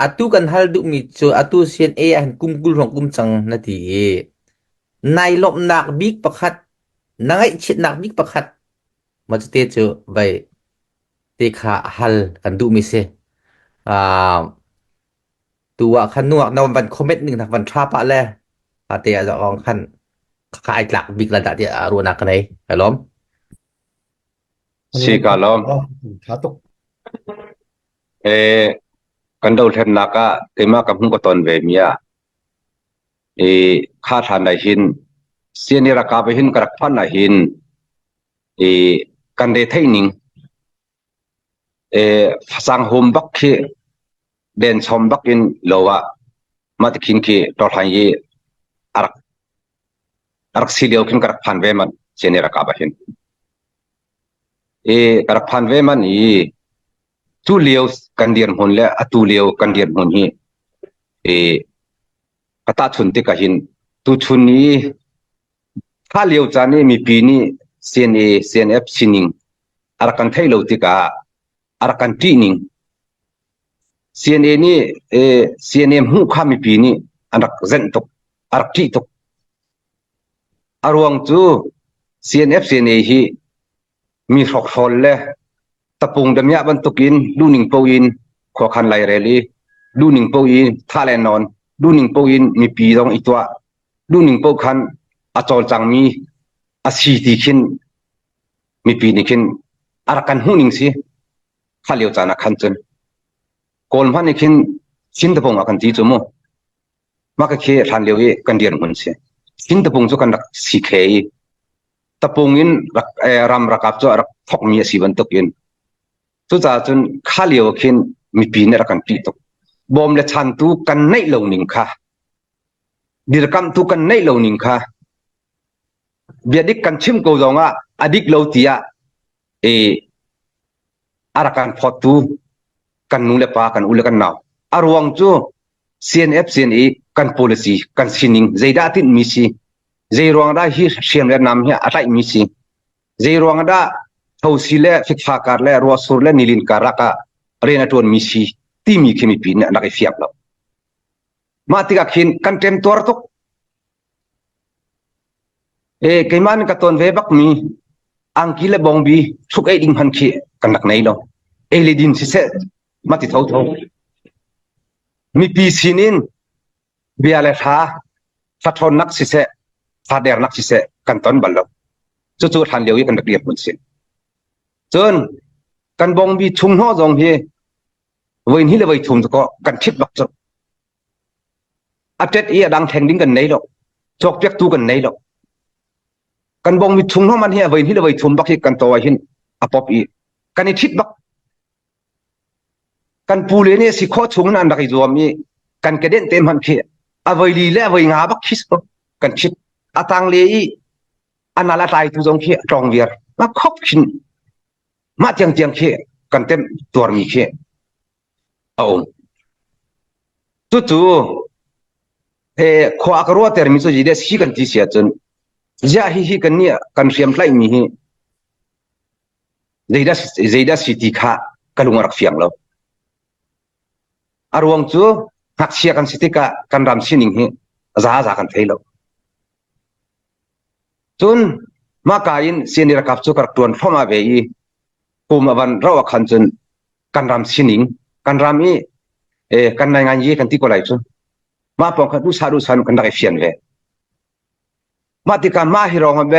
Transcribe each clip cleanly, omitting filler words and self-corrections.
atu kan hal du mi cho atu CNA han kumkul hong kum chang na ti nai lop nak big pakhat nangai chit nak big pakhat ma te cho vai te kha hal kan du mi seตัวคันนัวนวันคอมเมนต์นึงนะวันทราปะแลเตะจะอองคันขายหลักบิ๊กระดับที่รัวนักไหนฮัลโหลสิกาลอมขาตกกันดูเทนนักะเตมากับหุงกตนเวเมียค่าทานได้หินเสียนิรากาไปหินกระพันได้หินกันเดไทนิงสังหมบักเคเดนชมบักอินโลวะมาติคินเคตอทายอารักสิเดียวคินกระพันเวมันเสียนิรากาไปหินกระพันเวมันตูเลียวกันเดียนหนและตูเลียวกันเดียนหนฮีกระตาชุนติกะหินตูชุนนี้ถ้าเลียวจานี่มีปีนี้ CNA CNF ชินิงอารักันไทยโลติกะอารักันตีนิง CNA นี่CNM หูข้ามีปีนี้อารักเซนตกอารักตีตกอารวงจู CNF CNA ฮีมีหอกฟอลและตะปุงดำยะบันตุกินดูหนิงโปอินขอคันไลเรลีดูหนิงโปอินท่าแลนอนดูหนิงโปอินมีปีตองอีตัวดูหนิงโปคันอาจอลจังมีอาชีติคินมีปีนิคินอารักันหูหนิงสิข้าเลียวจานะคันจนโกลพันนิคินชินตะปุงอากันตีจุโมมากะเคทันเลียวกันเดียนหุ่นสิชินตะปุงจุกันรักสีเคยตะปุงอินรำรักกับจุรักทอกมีสีบันตุกินทุกจนข้าเลียวคินมีปีนรักันตีตกบอมเลชันตูกันในเหล่านิงค่ะดิรกรรมตูกันในเหล่านิงค่ะเบียดิกกันชิมโกจงอ่ะอดิกเหล่าตีอ่ะอารักันพอตูกันนูเลปากันอุเลกันนาวอารวงจู CNF CNA กัน policy กันสินิงใจดาตินมีสิใจรวงได้ฮีเชียมและนำเฮียอะไรมีสิใจรวงได้เท่าสิเลฟิกฟาการและรัวสุรและนิลินการะกะเรนตัวมีสิที่มีเคมีปีนนักเฟียบแล้วมาติกาคินกันเต็มตัวตุกเกมันกะตนเวบักมีอังกิเลบองบีทุกไอดิงพันเคกันนักไหนแล้วเลดินสิเซมาติเท่ามีปีสินินเบียเลทาฟัดทนนักสิเซฟาเดอร์นักสิเซกันตอนบัลลจู่ๆทันเดียวกันนักเรียนมุนสิจนกันบองบีชุมห่อจงเฮเวินฮิเลไวชุมก็กันคิดบักจบอัดเจ็ดดังแทงดิ้งกันไหนหรอกจอกเปียกตูกันไหนหรอกกันบองบีชุมห่อมันเฮเวินฮิเลไวชุมบักที่กันตัวหินอปอบกันคิดบักกันปูเลเนี่ยสิข้อชุงนั่นดักอีจวมีกันกระเด็นเต็มหันเขอวัยลีและวัยงาบักคิดกันคิดอาตังเลยอันนาลาตายทุจงเขตรองเวียร์มาคบขินมาเจียงเขกันเต็มตัวมีเขเอาจู่ขวากรัวเตอร์มิสุจีเดสฮีกันที่เสียจนจะฮีกันเนี่ยกันเสียมไล่มีฮีใจดัสสิติขากันลุงรักเฟียงแล้วอารวงจูหักเชียกันสิติกะกันรำชินิงฮีจ้ากันเทลจนมากายินเสียนิรกับจูกระตวนพ่อมาเวียกุมวันเราขันจนกันรำชินิงกันรำกันในงานยี่กันที่กุไลจูมาปองกันดูสานุกันได้เฟียนเวมาติการมาฮิรองเบ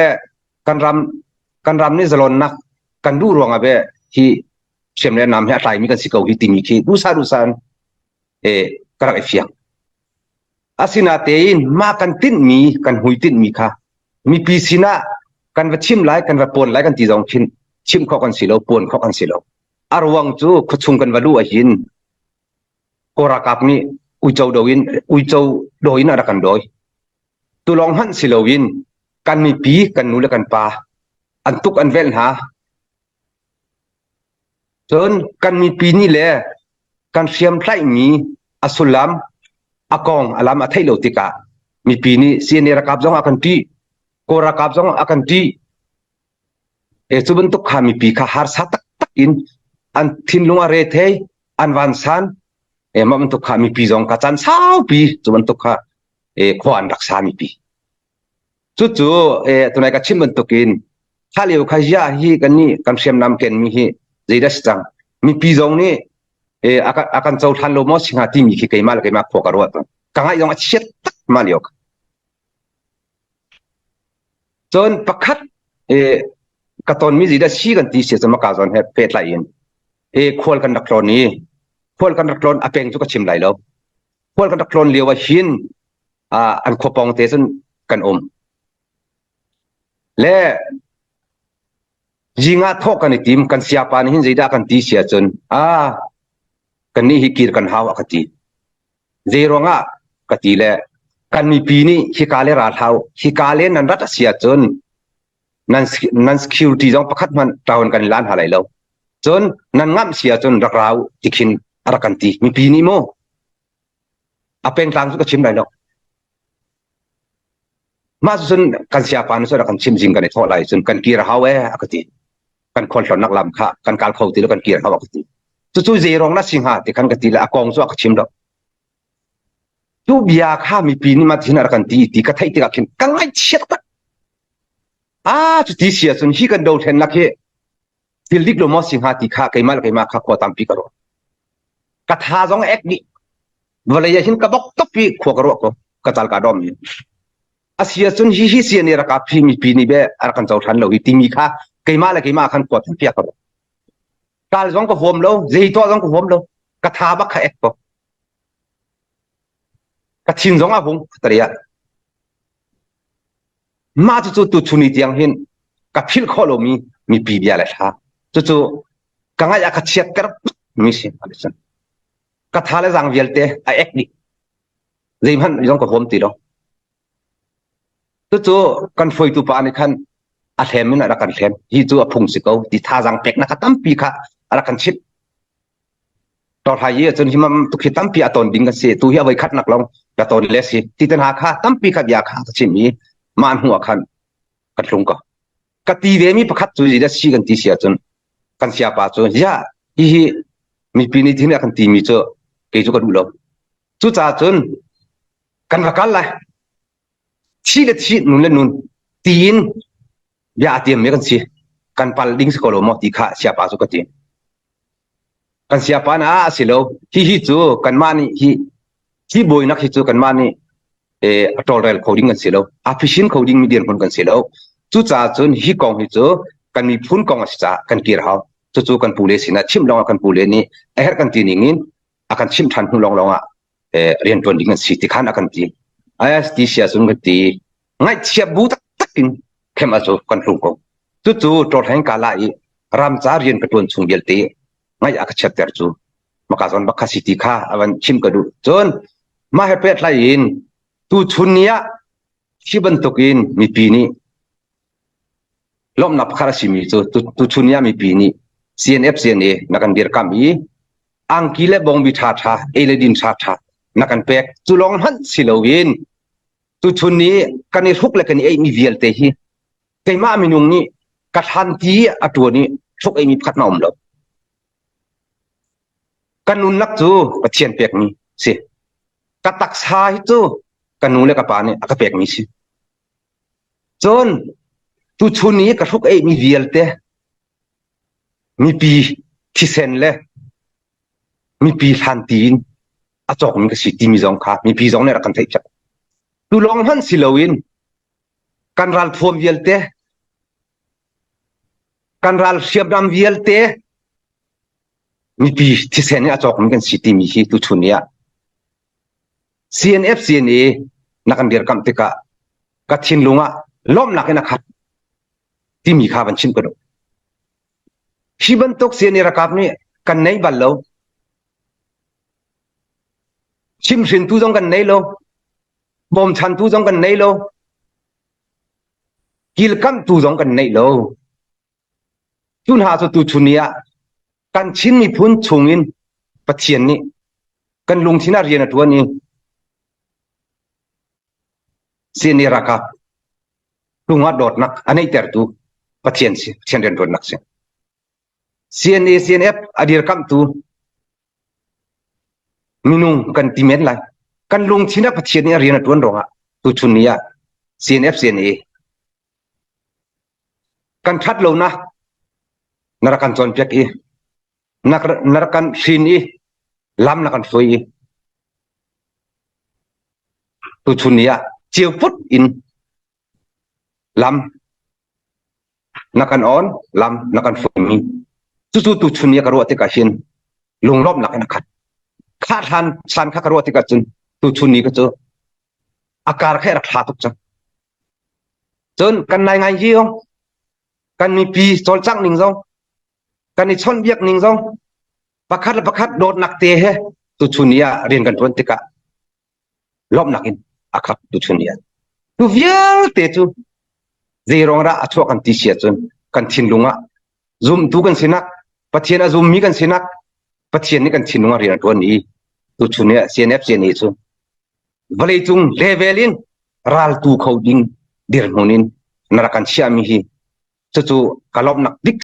กันรำนี่จลอนนักกันดูรองเบที่เชื่อมแนะนำให้ตายมีกันสิเกาฮิติมีคีดูสานกระไรเฟียงอาศินาเตยินมากันตินมีกันหุยตินมีค่ะมีปีศินากันว่าชิมไหลกันว่าปนไหลกันตีจงชินชิมเข้ากันสิโลปนเข้ากันสิโลอารวังจูขชุงกันว่าดูหินโกรากับมีอุยเจ้าโดยินอะไรกันโดยตุลองหันสิโลวินกันมีปีกันนูและกันปาอันตุกอันเวลหาจนกันมีปีนี่แหละกันเสียมไล่มีอัสุลัมอากองอลามอไทยโลติกะมีปีนี้เสียเนรกับจงอากันตีโกรากับจงอากันตีสุบันตุกขามีปีขาหารสัตตักอินอันทินลุงอาเรเทอันวันซัน มันตุกขามีปีจองกะจัน20ปีจุมันตุกขาขวานรักษามีปีจู่ๆตัวไหนก็ชิมมันตุกินถ้าเลียวขยะฮีกันนี่กันเสียมนำเกนมีฮีใจดัสจังมีปีจองนี่akan jauh than lo mo singa ti mi ki keimal keima phokaro to kanga yong achet tak maliok chon pakhat katon mi jida si kan ti se chama ka zon he pet la in khol kan daklon ni khol kan daklon apeng chu ka chim lai lo khol kan daklon lewa hin an khopong te chun kan le jinga thok kan tim kan sia pan hin jida kan ti sia chon kan ni hikir kan haw akati zero nga kati le kan mi pi ni hikale ra thau hikale nan rat asia chon nan security jong pakhat man taun kan lan halai lo chon nan ngam sia chon rakrau tikhin arakanti mi pi ni mo apeng tang chu ka chim lai lo ma chon kan sia pan so kan chim jing kan tho lai chon kan kir haw akati kan khol thon nak lam kha kan kal khau ti lo kan kir haw akatiจู่ๆ0นะสิงหาติคันกะติละอากองซัวกะชิมดอกจู่เบียค่ามีปีนี้มาทินอะกันติกะไทติกะคินกังไงเช็ดตะจู่ติเสียซุนฮีกันโดเทนละเคติลิกโลมอสิงหาติค่าไกมาละไกมาค่าขอตามปีกะรอกะทาจองเอกนี่วะเลยหินกะบอกตบปีขวกะรอกกะจัลกะดอมนี่อาเสียซุนฮีเสียนี่ระกะพี่มีปีนี้เบอะกันเจ้าทันโลติมีค่าไกมาละไกมาคันขอตามปีกะรอกาลจงก็โฮมโลจีตัวจงก็โฮมโลกะทาบักขะเอกก็กะชินจงอะพุงตะเรียมาจู่ๆตุชุนิเตียงหินกะพิลขอโลมีปีเบียละทาจู่ๆกังอะกะเชียดกะมีสิอะลิซันกะทาละจังเวียลเตอะเอกนี่จีมันจงก็โฮมติโลจู่ๆกันฟอยตุปานี่คันอะแถมมินอะกันแถมฮีจู่อะพุงสิเกาติทาจังเป็กนะกะตัมปีคะarakan chip to thaye chon hima tu khitam pi aton ding ka se tu hi awai khat nak long ta ton le si ti tan ha kha tam pi khat ya kha chim mi man hu khan kat lung ka ka ti ve mi pakhat chu ji da si kan ti sia chon kan sia pa chu ya hi mi pi ni thin kan ti mi chu ke chu ka du lo chu cha chon kan ka kal la chi le chi nun le nun tin ya tiam me kan si kan pal ding skolo mo ti kha sia pa chu ka ti kan siapa na silo hi chu kan mani hi boy nak hi chu kan mani tolerel coding kan silo efficient coding median kon kan silo chu cha chun hi kong hi chu kan mi phun kong asa kan kir haw chu kan pule sina chim long kan pule ni her kan ti ningin akan chim than hu long longa rian ton ding si ti khan akan ti ayas ti sia sun ga ti ngai chia bu tak takin khem aso kan hlung ko chu to thang ka lai ram cha rian ka ton chung gel te ngai aka chat ter chu maka zon bakha city kha awan chim ka du chon ma he pet lai in tu chunia chiban tokin mi pi ni lom nap khara simi chu tu chunia mi pi ni cnf cna nakan dir kam i angkile bong bi tha tha eledin tha tha nakan pek chu long han silowin tu chuni kani thuk le kani ei mi vial te hi keima minung ni ka than ti atuni thuk ei mi phat na om lo kanun nak chu pathian pek mi si ka taksa hi chu kanu le ka pa ni aka pek mi si chon tu chuni ka thuk ei mi vial te mi pi thisen le mi pi than tin a chok mi ka si ti mi jong kha mi pi jong ne ra kan thai chak tu long han silowin kan ral phom vial te kan ral siap dam vial te mi pi thisen a chok mi kan si ti mi hi tu chunia cnf cna nakan dir kam te ka thin lunga lom nak na khat ti mi kha ban chim ka do hiban tok cna ra kap ni kan nei bal lo chim sin tu jong kan nei lo bom chan tu jong kan nei lo kil kam tu jong kan nei lo chun ha so tu chunia kan chin mi phun chungin pathian ni kan lung thina rian atwa ni cna ra kap lunga dot nak anei ter tu pathian si chen ren don nak se cna cnf adir kam tu minung kan timen lai kan lung china pathian ni rian tuan ronga tu chun nia CNF CNA kan that lo na narakan chon pek i narakan sin i lam nakan foi i tu chun nia chiu put in lam nakan on lam nakan foi mi chu tu chun nia karwa te ka hin lung lop nakan khat kha than san kha karwa te ka chun tu chun ni ka chu akar khe rak thla tuk chang chon kan nai ngai ji ong kan mi pi chol chang ning zong kan ni chon biak ning zong pakhat dot nak te he tu chunia rian kan tuan tika lop nakin akhat tu chunia tu vial te chu zerong ra achwa kan ti sia chun kan thin lunga zum tu kan sinak pathian azum mi kan sinak pathian ni kan thin lunga rian tuan ni tu chunia CNF CNA chu valei chung levelin ral tu khoding dir munin narakan siami hi chu kalop nak dik